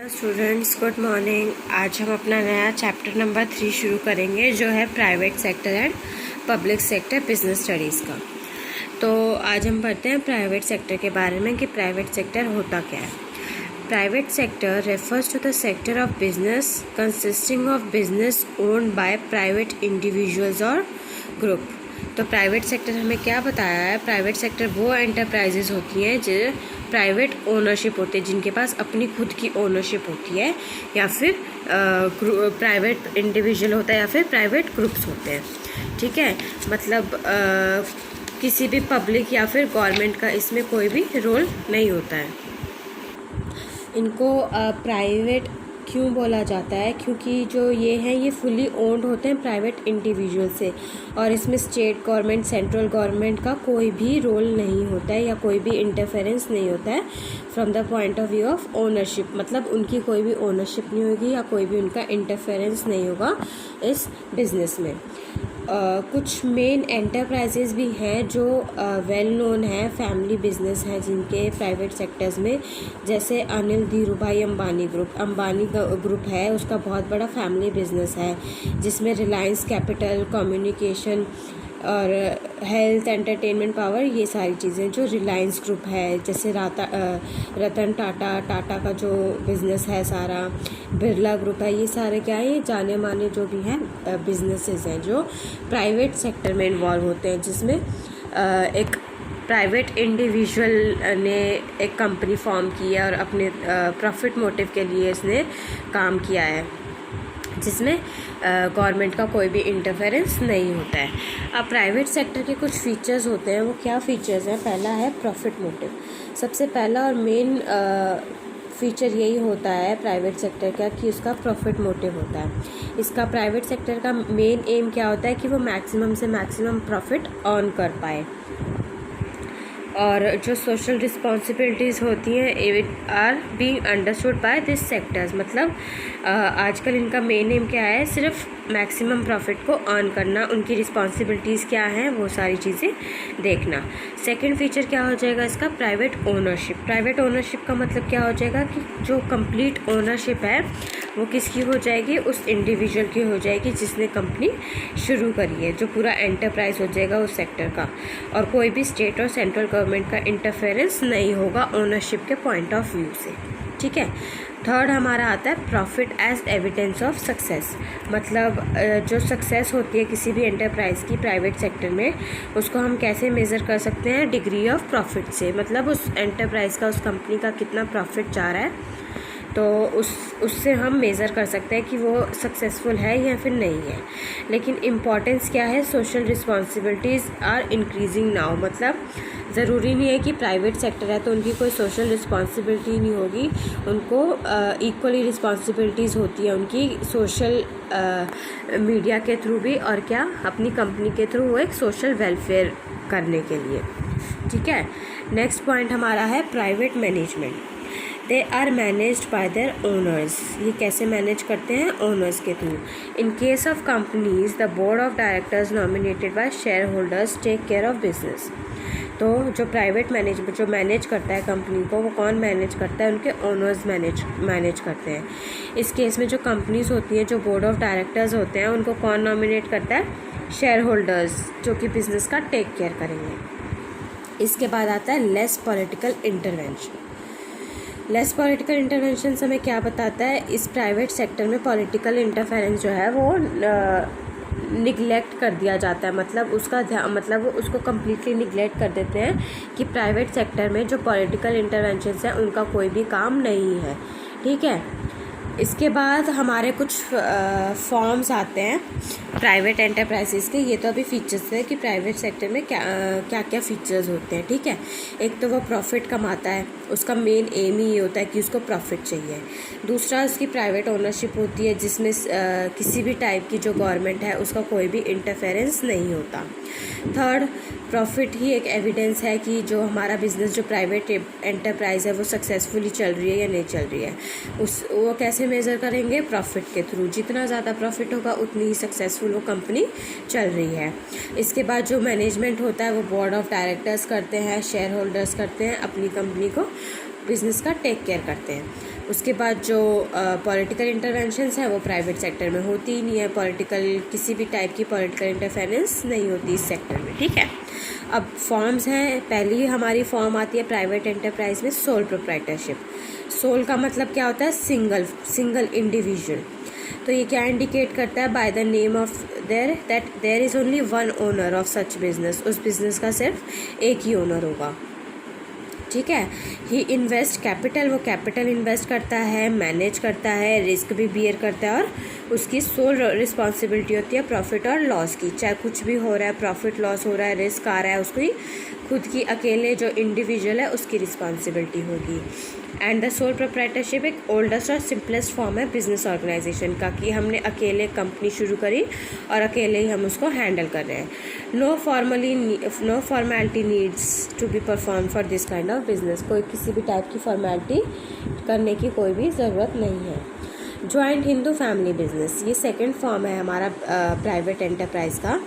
Students good morning. आज हम अपना नया चैप्टर नंबर 3 शुरू करेंगे जो है private sector and public sector business studies का। तो आज हम पढ़ते हैं प्राइवेट सेक्टर के बारे में कि प्राइवेट सेक्टर होता क्या है। Private sector refers to the sector of business consisting of business owned by private individuals और ग्रुप। तो प्राइवेट सेक्टर हमें क्या बताया है, प्राइवेट सेक्टर वो एंटरप्राइजेज होती हैं जो प्राइवेट ओनरशिप होती है, जिनके पास अपनी खुद की ओनरशिप होती है, या फिर प्राइवेट इंडिविजुअल होता है या फिर प्राइवेट ग्रुप्स होते हैं। ठीक है, मतलब किसी भी पब्लिक या फिर गवर्नमेंट का इसमें कोई भी रोल नहीं होता है। इनको प्राइवेट क्यों बोला जाता है, क्योंकि जो ये हैं ये फुली ओन्ड होते हैं प्राइवेट इंडिविजुअल से, और इसमें स्टेट गवर्नमेंट सेंट्रल गवर्नमेंट का कोई भी रोल नहीं होता है या कोई भी इंटरफेरेंस नहीं होता है from the point of view of ownership. मतलब उनकी कोई भी ओनरशिप नहीं होगी या कोई भी उनका इंटरफेरेंस नहीं होगा इस बिज़नेस में। कुछ मेन एंटरप्राइजेज भी हैं जो वेल नोन है, फैमिली बिजनेस हैं जिनके प्राइवेट सेक्टर्स में, जैसे अनिल धीरूभाई अंबानी ग्रुप। अंबानी ग्रुप है, उसका बहुत बड़ा फैमिली बिजनेस है जिसमें रिलायंस कैपिटल, कम्युनिकेशन और हेल्थ, एंटरटेनमेंट, पावर, ये सारी चीज़ें जो रिलायंस ग्रुप है। जैसे रतन टाटा का जो बिज़नेस है सारा, बिरला ग्रुप है, ये सारे क्या है, ये जाने माने जो भी हैं बिजनेसेस हैं जो प्राइवेट सेक्टर में इन्वॉल्व होते हैं, जिसमें एक प्राइवेट इंडिविजुअल ने एक कंपनी फॉर्म की है और अपने प्रॉफिट मोटिव के लिए इसने काम किया है, जिसमें गवर्नमेंट का कोई भी इंटरफेरेंस नहीं होता है। अब प्राइवेट सेक्टर के कुछ फीचर्स होते हैं, वो क्या फीचर्स हैं। पहला है प्रॉफिट मोटिव। सबसे पहला और मेन फीचर यही होता है प्राइवेट सेक्टर का कि उसका प्रॉफिट मोटिव होता है। इसका प्राइवेट सेक्टर का मेन एम क्या होता है कि वो मैक्सिमम से मैक्सिमम प्रॉफिट अर्न कर पाए। और जो सोशल रिस्पॉन्सिबिलिटीज़ होती हैं it are being understood by this sectors. मतलब आजकल इनका मेन एम क्या है, सिर्फ मैक्सिमम प्रॉफिट को अर्न करना। उनकी रिस्पॉन्सिबिलिटीज़ क्या हैं वो सारी चीज़ें देखना। सेकंड फीचर क्या हो जाएगा इसका, प्राइवेट ओनरशिप। प्राइवेट ओनरशिप का मतलब क्या हो जाएगा कि जो कंप्लीट ओनरशिप है वो किसकी हो जाएगी, उस इंडिविजुअल की हो जाएगी जिसने कंपनी शुरू करी है, जो पूरा एंटरप्राइज हो जाएगा उस सेक्टर का, और कोई भी स्टेट और सेंट्रल गवर्नमेंट का इंटरफेरेंस नहीं होगा ओनरशिप के पॉइंट ऑफ व्यू से। ठीक है। थर्ड हमारा आता है profit as evidence of success. मतलब जो सक्सेस होती है किसी भी एंटरप्राइज की प्राइवेट सेक्टर में, उसको हम कैसे मेज़र कर सकते हैं, डिग्री ऑफ प्रॉफिट से। मतलब उस एंटरप्राइज का, उस कंपनी का कितना प्रॉफिट जा रहा है, तो उससे हम मेज़र कर सकते हैं कि वो सक्सेसफुल है या फिर नहीं है। लेकिन इम्पॉर्टेंस क्या है, social responsibilities are increasing now. मतलब ज़रूरी नहीं है कि प्राइवेट सेक्टर है तो उनकी कोई सोशल रिस्पॉन्सिबिलिटी नहीं होगी, उनको इक्वली रिस्पॉन्सिबिलिटीज़ होती है उनकी सोशल मीडिया के थ्रू भी, और क्या अपनी कंपनी के थ्रू वो एक सोशल वेलफेयर करने के लिए। ठीक है। नेक्स्ट पॉइंट हमारा है private management. They are managed by their owners. ये कैसे मैनेज करते हैं, ओनर्स के थ्रू। In case of companies the board of directors nominated by shareholders take care of business. तो जो प्राइवेट मैनेजमेंट जो मैनेज करता है कंपनी को, वो कौन मैनेज करता है, उनके ओनर्स मैनेज करते हैं। इस केस में जो कंपनीज होती हैं, जो बोर्ड ऑफ डायरेक्टर्स होते हैं, उनको कौन नॉमिनेट करता है, शेयर होल्डर्स, जो कि बिजनेस का टेक केयर करेंगे। इसके बाद आता है less political intervention. Less political intervention हमें क्या बताता है, इस प्राइवेट सेक्टर में पॉलिटिकल इंटरफेरेंस जो है वो निगलेक्ट कर दिया जाता है। मतलब उसका मतलब उसको कम्प्लीटली निगलेक्ट कर देते हैं कि प्राइवेट सेक्टर में जो पॉलिटिकल इंटरवेंशंस हैं उनका कोई भी काम नहीं है। ठीक है। इसके बाद हमारे कुछ फॉर्म्स आते हैं प्राइवेट एंटरप्राइजेस के। ये तो अभी फीचर्स है कि प्राइवेट सेक्टर में क्या क्या फीचर्स होते हैं। ठीक है। एक तो वो प्रॉफिट कमाता है, उसका मेन एम ही ये होता है कि उसको प्रॉफिट चाहिए। दूसरा उसकी प्राइवेट ओनरशिप होती है, जिसमें किसी भी टाइप की जो गवर्नमेंट है उसका कोई भी इंटरफेरेंस नहीं होता। थर्ड, प्रॉफिट ही एक एविडेंस है कि जो हमारा बिजनेस, जो प्राइवेट एंटरप्राइज है, वो सक्सेसफुली चल रही है या नहीं चल रही है। वो कैसे मेज़र करेंगे, प्रॉफिट के थ्रू। जितना ज़्यादा प्रॉफिट होगा उतनी ही सक्सेसफुल वो कंपनी चल रही है। इसके बाद जो मैनेजमेंट होता है वो बोर्ड ऑफ डायरेक्टर्स करते हैं, शेयर होल्डर्स करते हैं, अपनी कंपनी को, बिज़नेस का टेक केयर करते हैं। उसके बाद जो पॉलिटिकल इंटरवेंशंस हैं वो प्राइवेट सेक्टर में होती ही नहीं है, किसी भी टाइप की पॉलिटिकल इंटरफेरेंस नहीं होती इस सेक्टर में, ठीक है। अब फॉर्म्स हैं, पहली हमारी फॉर्म आती है प्राइवेट एंटरप्राइज में सोल प्रोप्राइटरशिप। सोल का मतलब क्या होता है? Single individual. तो ये क्या इंडिकेट करता है? By the name of their is only one owner of such business. उस बिजनेस का सिर्फ एक ही ओनर होगा, ठीक है। ही इन्वेस्ट कैपिटल, वो कैपिटल इन्वेस्ट करता है, मैनेज करता है, रिस्क भी बियर करता है, और उसकी सोल रिस्पॉन्सिबिलिटी होती है प्रॉफिट और लॉस की। चाहे कुछ भी हो रहा है, प्रॉफिट लॉस हो रहा है, रिस्क आ रहा है, उसकी खुद की अकेले जो इंडिविजुअल है उसकी रिस्पॉन्सिबिलिटी होगी। एंड द सोल प्रोप्राइटरशिप एक ओल्डेस्ट और सिंपलेस्ट फॉर्म है बिजनेस ऑर्गेनाइजेशन का, कि हमने अकेले कंपनी शुरू करी और अकेले ही हम उसको हैंडल कर रहे हैं। No formality needs to be perform for this kind of business. कोई किसी भी टाइप की फॉर्मेलिटी करने की कोई भी ज़रूरत नहीं है। जॉइंट हिंदू फैमिली बिजनेस, ये सेकंड फॉर्म है हमारा प्राइवेट एंटरप्राइज का,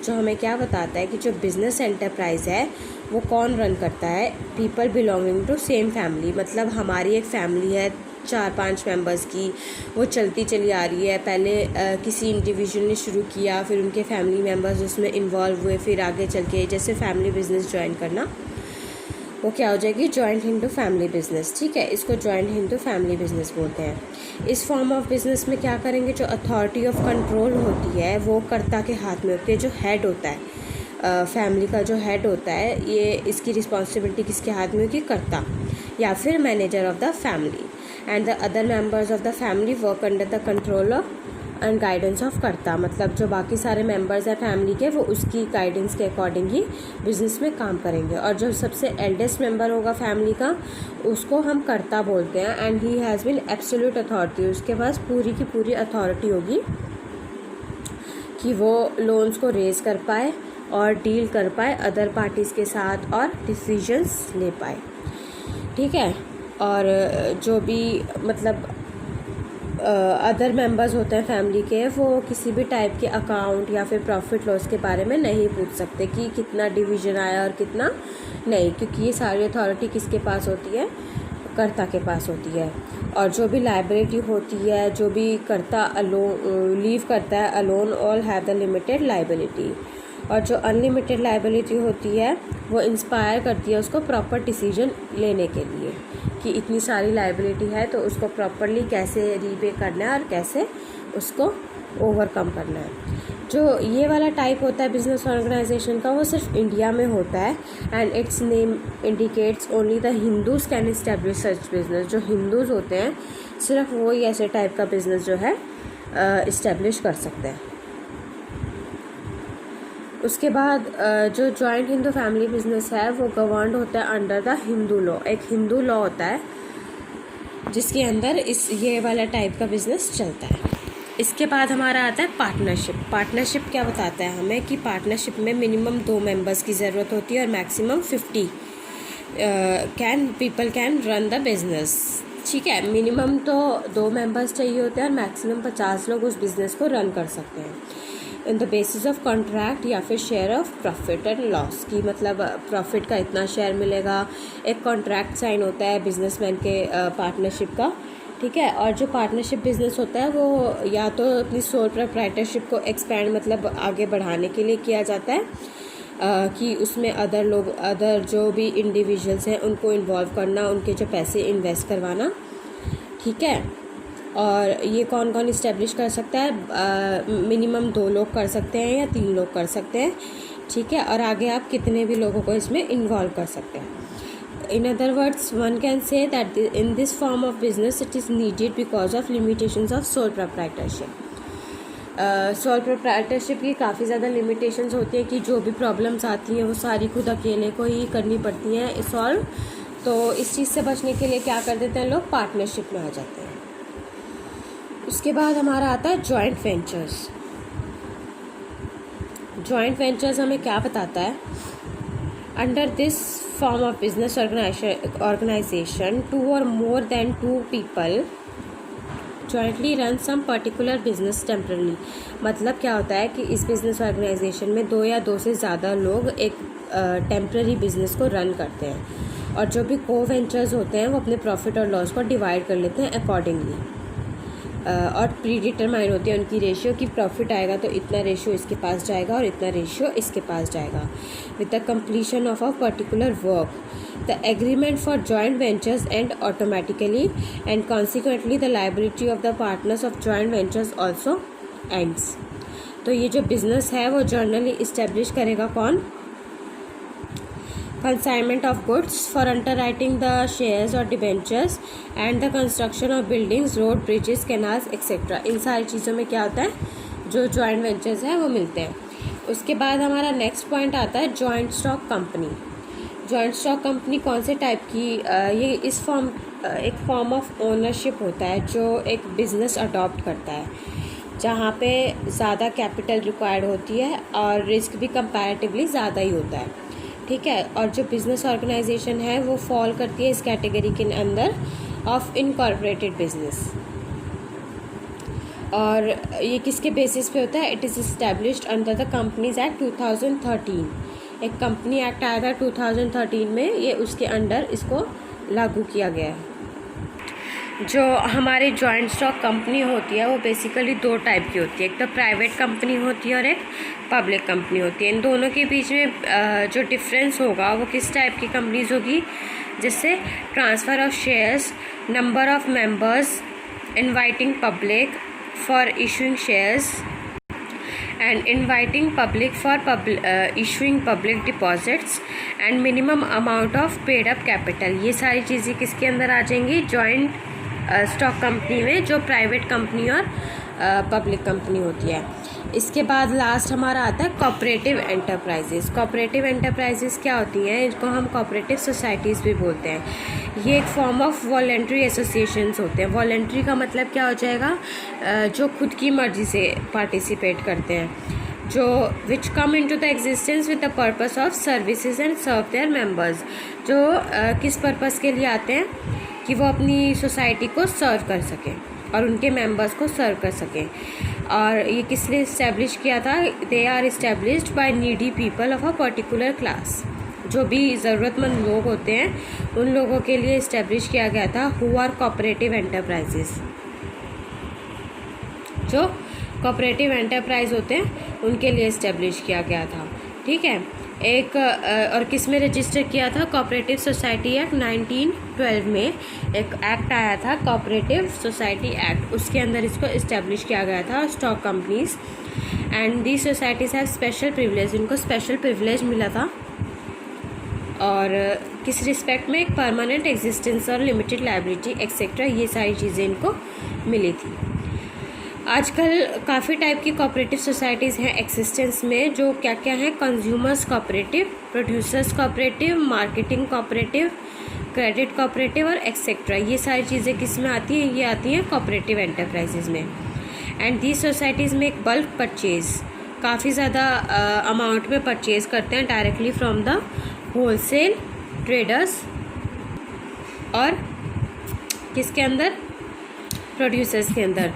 जो हमें क्या बताता है कि जो बिजनेस एंटरप्राइज है वो कौन रन करता है? People belonging to same family. मतलब हमारी एक फैमिली है 4-5 मेंबर्स की, वो चलती चली आ रही है। पहले किसी इंडिविजुअल ने शुरू किया, फिर उनके फैमिली मेंबर्स उसमें इन्वॉल्व हुए, फिर आगे चल के जैसे फैमिली बिजनेस ज्वाइन करना, वो क्या हो जाएगी? जॉइंट हिंदू फैमिली बिजनेस, ठीक है। इसको जॉइंट हिंदू फैमिली बिजनेस बोलते हैं। इस फॉर्म ऑफ बिजनेस में क्या करेंगे? जो अथॉरिटी ऑफ कंट्रोल होती है वो कर्ता के हाथ में होती है। जो हेड होता है फैमिली का, जो हेड होता है, ये इसकी रिस्पॉन्सिबिलिटी किसके हाथ में होगी? कर्ता या फिर manager of the family. And the other members of the family work under the control of and guidance of कर्ता। मतलब जो बाकी सारे मेंबर्स हैं फैमिली के, वो उसकी गाइडेंस के अकॉर्डिंग ही बिजनेस में काम करेंगे। और जो सबसे एल्डेस्ट मेंबर होगा फैमिली का, उसको हम कर्ता बोलते हैं। And he has been absolute authority, उसके पास पूरी की पूरी अथॉरिटी होगी कि वो लोन्स को रेज कर पाए और डील कर पाए अदर पार्टीज़ के साथ और डिसीजंस ले पाए, ठीक है। और जो भी मतलब अदर मेंबर्स होते हैं फैमिली के, वो किसी भी टाइप के अकाउंट या फिर प्रॉफिट लॉस के बारे में नहीं पूछ सकते कि कितना डिवीजन आया और कितना नहीं, क्योंकि ये सारी अथॉरिटी किसके पास होती है? कर्ता के पास होती है। और जो भी लाइबिलिटी होती है, जो भी कर्ता लीव करता है alone, all have the limited liability. और जो अनलिमिटेड लाइबिलिटी होती है वो इंस्पायर करती है उसको प्रॉपर डिसीजन लेने के लिए, कि इतनी सारी लाइबिलिटी है तो उसको प्रॉपरली कैसे रीपे करना है और कैसे उसको ओवरकम करना है। जो ये वाला टाइप होता है बिजनेस ऑर्गेनाइजेशन का, वो सिर्फ इंडिया में होता है। And it's name indicates only the Hindus can establish such business. जो हिंदूज होते हैं सिर्फ वो ही ऐसे टाइप का बिजनेस जो है इस्टेब्लिश कर सकते हैं। उसके बाद जो जॉइंट हिंदू फैमिली बिजनेस है वो गवर्नड होता है अंडर द हिंदू लॉ। एक हिंदू लॉ होता है जिसके अंदर ये वाला टाइप का बिजनेस चलता है। इसके बाद हमारा आता है पार्टनरशिप। पार्टनरशिप क्या बताता है हमें? कि पार्टनरशिप में मिनिमम 2 मेंबर्स की ज़रूरत होती है और maximum 50 people can run the business, ठीक है। मिनिमम तो 2 मेंबर्स चाहिए होते हैं और मैक्सिमम 50 लोग उस बिज़नेस को रन कर सकते हैं in the basis of contract या फिर share of profit and loss की। मतलब प्रॉफिट का इतना शेयर मिलेगा। एक कॉन्ट्रैक्ट साइन होता है बिजनेसमैन के पार्टनरशिप का, ठीक है। और जो पार्टनरशिप बिजनेस होता है वो या तो अपनी सोल प्रोप्राइटरशिप को एक्सपेंड मतलब आगे बढ़ाने के लिए किया जाता है, कि उसमें अदर जो भी इंडिविजुअल्स हैं उनको इन्वॉल्व करना, उनके जो पैसे इन्वेस्ट करवाना, ठीक है। और ये कौन कौन इस्टेब्लिश कर सकता है? मिनिमम 2 लोग कर सकते हैं या 3 लोग कर सकते हैं, ठीक है। और आगे आप कितने भी लोगों को इसमें इन्वॉल्व कर सकते हैं। In other words, one can say that in this form of business it is needed because of limitations of sole proprietorship. Sole proprietorship की काफ़ी ज़्यादा लिमिटेशंस होती है कि जो भी प्रॉब्लम्स आती हैं वो सारी खुद अकेले को ही करनी पड़ती हैं सॉल्व। तो इस चीज़ से बचने के लिए क्या कर देते हैं लोग? पार्टनरशिप में आ जाते हैं। उसके बाद हमारा आता है जॉइंट वेंचर्स। जॉइंट वेंचर्स हमें क्या बताता है? Under this form of business organization 2 or more than 2 people jointly run some particular business temporarily। मतलब क्या होता है कि इस बिजनेस ऑर्गेनाइजेशन में 2 या 2 से ज़्यादा लोग एक टेम्प्रेरी बिजनेस को रन करते हैं। और जो भी को वेंचर्स होते हैं वो अपने प्रॉफिट और लॉस को डिवाइड कर लेते हैं अकॉर्डिंगली, और प्री डिटरमाइन होती है उनकी रेशियो कि प्रॉफिट आएगा तो इतना रेशियो इसके पास जाएगा और इतना रेशियो इसके पास जाएगा। With the completion of a particular work the agreement for joint ventures and automatically and consequently the liability of the partners of joint ventures also ends. तो ये जो बिजनेस है वो जर्नली इस्टेब्लिश करेगा कौन? consignment of goods for underwriting the shares or debentures and the construction of buildings, road, bridges, canals etc. इन सारी चीज़ों में क्या होता है, जो जॉइंट वेंचर्स हैं वो मिलते हैं। उसके बाद हमारा नेक्स्ट पॉइंट आता है joint stock company. Joint stock company कौन से टाइप की, ये इस एक फॉर्म ऑफ ओनरशिप होता है जो एक बिज़नेस अडॉप्ट करता है, जहाँ पे ज़्यादा कैपिटल रिक्वायर्ड होती है और रिस्क भी कंपैरेटिवली ज़्यादा ही होता है, ठीक है। और जो बिज़नेस ऑर्गेनाइजेशन है वो फॉल करती है इस कैटेगरी के अंदर ऑफ इनकॉर्पोरेटेड बिजनेस। और ये किसके बेसिस पे होता है? It is established under the companies act 2013। एक कंपनी एक्ट आया था 2013 में, ये उसके अंडर इसको लागू किया गया है। जो हमारी जॉइंट स्टॉक कंपनी होती है वो बेसिकली दो टाइप की होती है, एक तो प्राइवेट कंपनी होती है और एक पब्लिक कंपनी होती है। इन दोनों के बीच में जो डिफरेंस होगा वो किस टाइप की कंपनीज होगी, जिससे transfer of shares, number of members, inviting public for issuing shares and inviting public for issuing public deposits and minimum amount of paid up capital, ये सारी चीज़ें किसके अंदर आ जाएंगी? जॉइंट स्टॉक कंपनी में, जो प्राइवेट कंपनी और पब्लिक कंपनी होती है। इसके बाद लास्ट हमारा आता है कोऑपरेटिव एंटरप्राइजेस। कोऑपरेटिव एंटरप्राइजेस क्या होती हैं? इनको हम कोऑपरेटिव सोसाइटीज़ भी बोलते हैं। ये एक फॉर्म ऑफ वॉलेंट्री एसोसिएशंस होते हैं। वॉलेंट्री का मतलब क्या हो जाएगा? जो खुद की मर्ज़ी से पार्टिसिपेट करते हैं, जो which come into the existence with the purpose of services and serve their members. जो किस पर्पस के लिए आते हैं? कि वो अपनी सोसाइटी को सर्व कर सकें और उनके मेंबर्स को सर्व कर सकें। और ये किस लिए इस्टेब्लिश किया था? They are established by needy people of a particular class. जो भी ज़रूरतमंद लोग होते हैं उन लोगों के लिए इस्टेब्लिश किया गया था, हु आर कोऑपरेटिव एंटरप्राइजेस। जो कोऑपरेटिव एंटरप्राइज होते हैं उनके लिए इस्टेब्लिश किया गया था, ठीक है। एक और किस में रजिस्टर किया था? कोऑपरेटिव सोसाइटी एक्ट 1912 में एक एक्ट आया था, कोऑपरेटिव सोसाइटी एक्ट, उसके अंदर इसको इस्टेब्लिश किया गया था। Stock companies and the societies have special privilege, इनको स्पेशल प्रिविलेज मिला था। और किस रिस्पेक्ट में? एक परमानेंट एग्जिस्टेंस और लिमिटेड लायबिलिटी एक्सेट्रा, ये सारी चीज़ें इनको मिली थी। आजकल काफ़ी टाइप की कोऑपरेटिव सोसाइटीज़ हैं एक्सिस्टेंस में, जो क्या क्या हैं? Consumers cooperative, producers cooperative, marketing cooperative, credit cooperative और एक्सेट्रा। ये सारी चीज़ें किस में आती हैं? ये आती हैं कोऑपरेटिव एंटरप्राइजेज में। एंड दीज सोसाइटीज़ में एक बल्क परचेज, काफ़ी ज़्यादा अमाउंट में परचेज करते हैं directly from the wholesale traders और किसके अंदर? प्रोड्यूसर्स के अंदर।